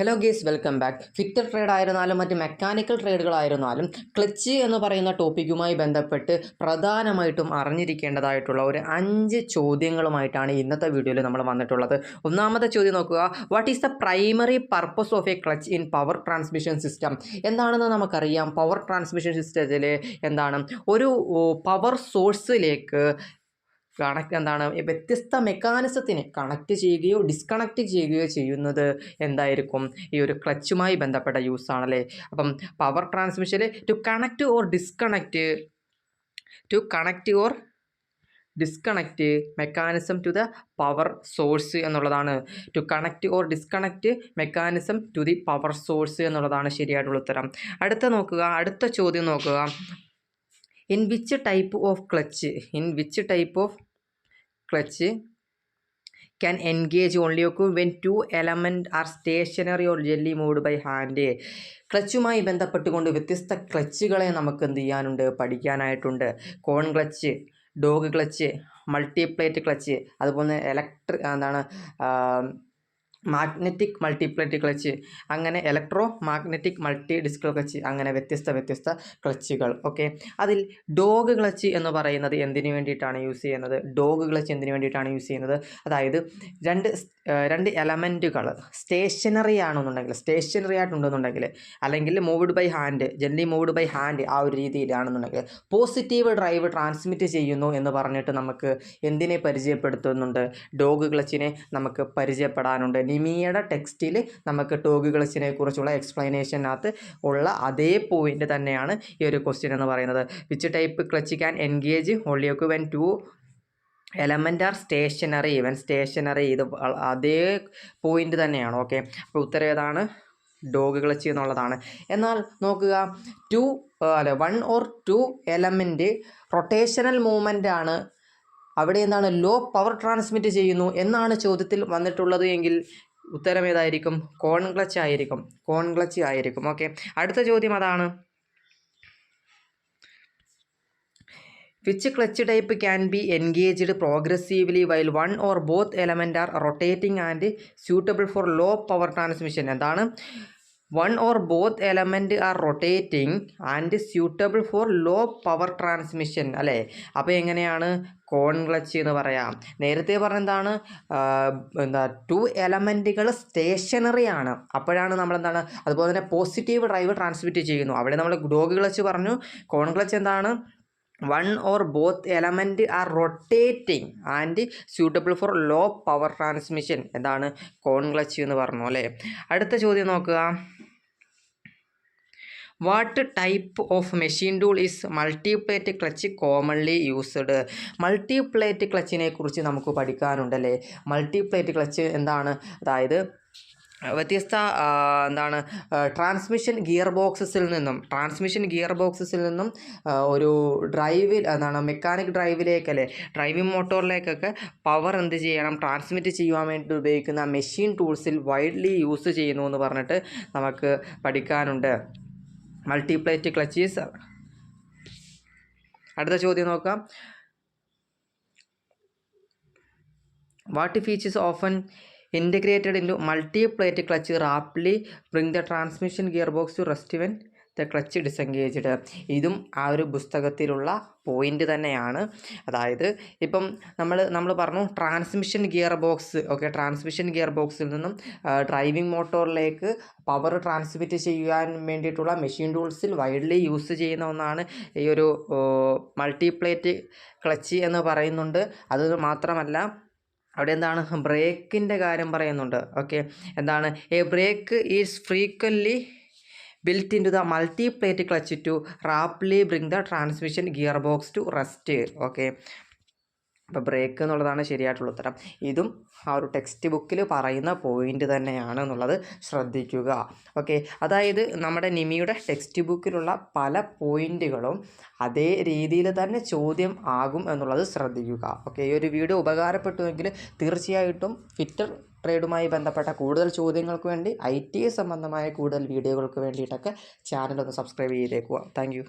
Hello guys, welcome back. Fitter trade ആയിരുന്നാലും മറ്റ് mechanical ട്രേഡുകളായിരുന്നാലും clutch എന്ന് പറയുന്ന ടോപ്പിക്കുമായി ബന്ധപ്പെട്ട് പ്രധാനമായിട്ടും അറിഞ്ഞിരിക്കേണ്ടതായിട്ടുള്ള ഒരു 5 ചോദ്യങ്ങളുമായിട്ടാണ് ഇന്നത്തെ വീഡിയോയിൽ നമ്മൾ വന്നിട്ടുള്ളത്. ഒന്നാമത്തെ ചോദ്യം നോക്കുക. What is the primary purpose of A clutch in power transmission system? എന്താണെന്ന് നമുക്കറിയാം. പവർ ട്രാൻസ്മിഷൻ സിസ്റ്റത്തിൽ എന്താണ്, ഒരു പവർ സോഴ്സിലേക്ക് വ്യത്യസ്ത മെക്കാനിസത്തിന് കണക്ട് ചെയ്യുകയോ ഡിസ്കണക്ട് ചെയ്യുകയോ ചെയ്യുന്നത് എന്തായിരിക്കും? ഈ ഒരു ക്ലച്ചുമായി ബന്ധപ്പെട്ട യൂസ് ആണല്ലേ. അപ്പം പവർ ട്രാൻസ്മിഷനിൽ to connect or disconnect mechanism to the power source എന്നുള്ളതാണ്. To connect or disconnect mechanism to the power source എന്നുള്ളതാണ് ശരിയായിട്ടുള്ള ഉത്തരം. അടുത്ത ചോദ്യം നോക്കുക. In which type of clutch can engage only when two elements are stationary or gently moved by hand? ക്ലച്ചുമായി ബന്ധപ്പെട്ടുകൊണ്ട് വ്യത്യസ്ത ക്ലച്ചുകളെ നമുക്ക് എന്ത് ചെയ്യാനുണ്ട്, പഠിക്കാനായിട്ടുണ്ട്. Cone clutch, dog clutch, multi plate clutch, അതുപോലെ മാഗ്നറ്റിക് മൾട്ടിപ്ലേറ്റ് ക്ലച്ച്, അങ്ങനെ electromagnetic multi disc clutch, അങ്ങനെ വ്യത്യസ്ത ക്ലച്ചുകൾ. ഓക്കെ, അതിൽ ഡോഗ് ക്ലച്ച് എന്ന് പറയുന്നത് എന്തിനു വേണ്ടിയിട്ടാണ് യൂസ് ചെയ്യുന്നത്? അതായത് രണ്ട് എലമെൻറ്റുകൾ സ്റ്റേഷനറി ആയിട്ടുണ്ടെന്നുണ്ടെങ്കിൽ, അല്ലെങ്കിൽ ജെന്റ്ലി മൂവ്ഡ് ബൈ ഹാൻഡ്, ആ ഒരു രീതിയിലാണെന്നുണ്ടെങ്കിൽ പോസിറ്റീവ് ഡ്രൈവ് ട്രാൻസ്മിറ്റ് ചെയ്യുന്നു എന്ന് പറഞ്ഞിട്ട് നമുക്ക് എന്തിനെ പരിചയപ്പെടുത്തുന്നുണ്ട്? ഡോഗ് ക്ലച്ചിനെ നമുക്ക് പരിചയപ്പെടാനുണ്ട്. നിമിയുടെ ടെക്സ്റ്റിൽ നമുക്ക് ഡോഗ് ക്ലച്ചിനെ കുറിച്ചുള്ള എക്സ്പ്ലനേഷനകത്ത് ഉള്ള അതേ പോയിന്റ് തന്നെയാണ് ഈ ഒരു ക്വസ്റ്റ്യൻ എന്ന് പറയുന്നത്. Which type clutch can engage only when two element are stationary, ഇത് അതേ പോയിന്റ് തന്നെയാണ്. ഓക്കെ, അപ്പോൾ ഉത്തരം ഏതാണ്? ഡോഗ് ക്ലച്ച് എന്നുള്ളതാണ്. എന്നാൽ നോക്കുക, 1 or 2 എലമെൻറ്റ് റൊട്ടേഷണൽ മൂവ്മെൻ്റ് ആണ്, അവിടെ എന്താണ്, ലോ പവർ ട്രാൻസ്മിറ്റ് ചെയ്യുന്നു എന്നാണ് ചോദ്യത്തിൽ വന്നിട്ടുള്ളത് എങ്കിൽ ഉത്തരം ഏതായിരിക്കും? കോൺ ക്ലച്ച് ആയിരിക്കും. ഓക്കെ, അടുത്ത ചോദ്യം അതാണ്. Which clutch type can be engaged progressively while one or both elements are rotating and suitable for low power transmission? എന്താണ്? One or both elements are rotating and suitable for low power transmission അല്ലേ. അപ്പോൾ എങ്ങനെയാണ് കോൺ clutch എന്ന് പറയാം? നേരത്തെ പറഞ്ഞെന്താണ്, 2 എലമെൻറ്റുകൾ stationery ആണ്, അപ്പോഴാണ് നമ്മളെന്താണ്, അതുപോലെ തന്നെ പോസിറ്റീവ് ഡ്രൈവ് ട്രാൻസ്മിറ്റ് ചെയ്യുന്നു. അവിടെ നമ്മൾ ഡോഗ് ക്ലച്ച് പറഞ്ഞു. കോൺ ക്ലച്ച് എന്താണ്? 1 or both element are rotating and suitable for low power transmission. എന്താണ്? കോൺ ക്ലച്ച് എന്ന് പറഞ്ഞു അല്ലേ. അടുത്ത ചോദ്യം നോക്കുക. What type of machine tool is multi plate clutch commonly used? Multi plate ക്ലച്ചിനെ കുറിച്ച് നമുക്ക് പഠിക്കാനുണ്ടല്ലേ. മൾട്ടിപ്ലേറ്റ് ക്ലച്ച് എന്താണ്? അതായത് വ്യത്യസ്ത ട്രാൻസ്മിഷൻ ഗിയർ ബോക്സസിൽ നിന്നും ഒരു ഡ്രൈവിൽ മെക്കാനിക് ഡ്രൈവിലേക്കല്ലേ, ഡ്രൈവിംഗ് മോട്ടോറിലേക്കൊക്കെ പവർ എന്ത് ചെയ്യണം, ട്രാൻസ്മിറ്റ് ചെയ്യുവാൻ വേണ്ടി ഉപയോഗിക്കുന്ന മെഷീൻ ടൂൾസിൽ വൈഡ്ലി യൂസ് ചെയ്യുന്നു എന്ന് പറഞ്ഞിട്ട് നമുക്ക് പഠിക്കാനുണ്ട്. മൾട്ടിപ്ലേറ്റ് ക്ലച്ചീസ്. അടുത്ത ചോദ്യം നോക്കാം. What features often integrated into multi-plate clutch rapidly bring the transmission gearbox to rest when the clutch disengaged? ഇതും ആ ഒരു പുസ്തകത്തിലുള്ള പോയിന്റ് തന്നെയാണ്. അതായത് ഇപ്പം നമ്മൾ പറഞ്ഞു ട്രാൻസ്മിഷൻ ഗിയർ ബോക്സിൽ നിന്നും ഡ്രൈവിംഗ് മോട്ടോറിലേക്ക് പവർ ട്രാൻസ്മിറ്റ് ചെയ്യാൻ വേണ്ടിയിട്ടുള്ള മെഷീൻ ടൂൾസിൽ വൈഡ്ലി യൂസ് ചെയ്യുന്ന ഒന്നാണ് ഈ ഒരു മൾട്ടിപ്ലേറ്റ് ക്ലച്ച് എന്ന് പറയുന്നുണ്ട്. അത് മാത്രമല്ല, അവിടെ എന്താണ്, ബ്രേക്കിൻ്റെ കാര്യം പറയുന്നുണ്ട്. ഓക്കെ, എന്താണ്, a brake is frequently built into the multi-plate clutch to rapidly bring the transmission gearbox to rest. Okay, അപ്പോൾ ബ്രേക്ക് എന്നുള്ളതാണ് ശരിയായിട്ടുള്ള ഉത്തരം. ഇതും ആ ഒരു ടെക്സ്റ്റ് ബുക്കിൽ പറയുന്ന പോയിന്റ് തന്നെയാണ് എന്നുള്ളത് ശ്രദ്ധിക്കുക. ഓക്കെ, അതായത് നമ്മുടെ നിമിയുടെ ടെക്സ്റ്റ് ബുക്കിലുള്ള പല പോയിന്റുകളും അതേ രീതിയിൽ തന്നെ ചോദ്യം ആകും എന്നുള്ളത് ശ്രദ്ധിക്കുക. ഓക്കെ, ഈ ഒരു വീഡിയോ ഉപകാരപ്പെട്ടുവെങ്കിൽ തീർച്ചയായിട്ടും ഫിറ്റർ ട്രേഡുമായി ബന്ധപ്പെട്ട കൂടുതൽ ചോദ്യങ്ങൾക്ക് വേണ്ടി IT സംബന്ധമായ കൂടുതൽ വീഡിയോകൾക്ക് വേണ്ടിയിട്ടൊക്കെ ചാനൽ ഒന്ന് സബ്സ്ക്രൈബ് ചെയ്തേക്കുക. താങ്ക്